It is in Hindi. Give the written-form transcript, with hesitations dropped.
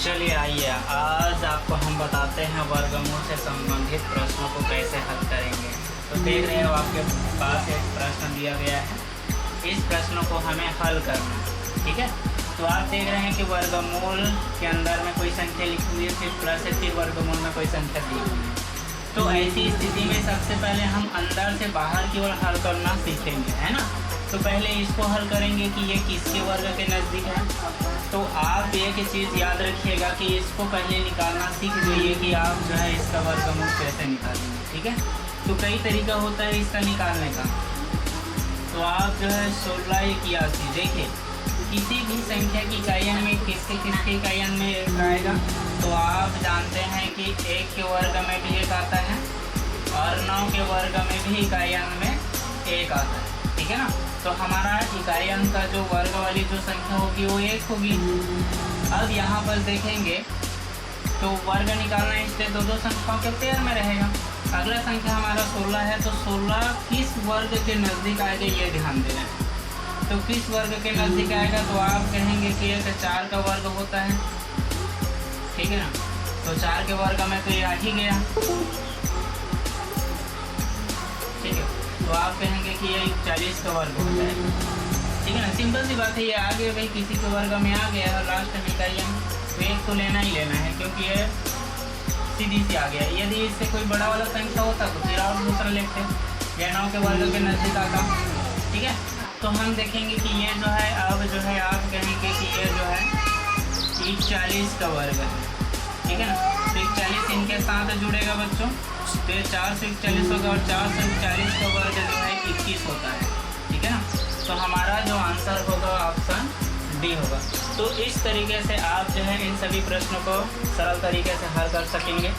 चलिए आइए, आज आपको हम बताते हैं वर्गमूल से संबंधित प्रश्नों को कैसे हल करेंगे। तो देख रहे हो आपके पास एक प्रश्न दिया गया है, इस प्रश्न को हमें हल करना है, ठीक है। तो आप देख रहे हैं कि वर्गमूल के अंदर में कोई संख्या लिखी हुई है, फिर प्लस है, फिर वर्गमूल में कोई संख्या दी हुई है। तो ऐसी स्थिति में सबसे पहले हम अंदर से बाहर की ओर हल करना सीखेंगे, है ना। तो पहले इसको हल करेंगे कि ये किसके वर्ग के नज़दीक है। तो आप एक चीज़ याद रखिएगा कि इसको पहले निकालना सीख जाइए कि आप जो है इसका वर्गमूल कैसे निकालेंगे, ठीक है। तो कई तरीका होता है इसका निकालने का। तो आप जो है 1681 देखिए, किसी भी संख्या की इकाइयन में किसके इकाइयन में एक आएगा। तो आप जानते हैं कि 1 के वर्ग में भी 1 आता है और 9 के वर्ग में भी इकाइयन में 1 आता है, ठीक है ना। तो हमारा इकाइयन का जो वर्ग वाली जो संख्या होगी वो 1 होगी। अब यहाँ पर देखेंगे तो वर्ग निकालना है, इसलिए दो संख्याओं के पेयर में रहेगा। अगला संख्या हमारा 16 है, तो 16 किस वर्ग के नज़दीक आएगा ये ध्यान देना है। तो किस वर्ग के नज़दीक आएगा, तो आप कहेंगे कि ये 4 का वर्ग होता है, ठीक है ना। तो 4 के वर्ग में तो ये आ ही गया, ठीक है। तो आप कहेंगे कि ये 40 का वर्ग होता है, ठीक है ना। सिंपल सी बात है, ये आगे भाई किसी के वर्ग में आ गया और लास्ट में इकाइयन, तो एक तो लेना ही लेना है क्योंकि ये सीधी सी आ गया। यदि इससे कोई बड़ा वाला संख्या होता तो फिर और दूसरा लेते, या 9 के वर्ग के नज़दीक आता, ठीक है। तो हम देखेंगे कि ये जो है, अब जो है आप कहेंगे कि ये जो है 40 का वर्ग है, ठीक है ना। तो 40 इनके साथ जुड़ेगा बच्चों, तो ये 4 से 41 होगा और 4 से 40 का वर्ग जो है 21 होता है, ठीक है ना। तो हमारा जो आंसर होगा ऑप्शन डी होगा। तो इस तरीके से आप जो है इन सभी प्रश्नों को सरल तरीके से हल कर सकेंगे।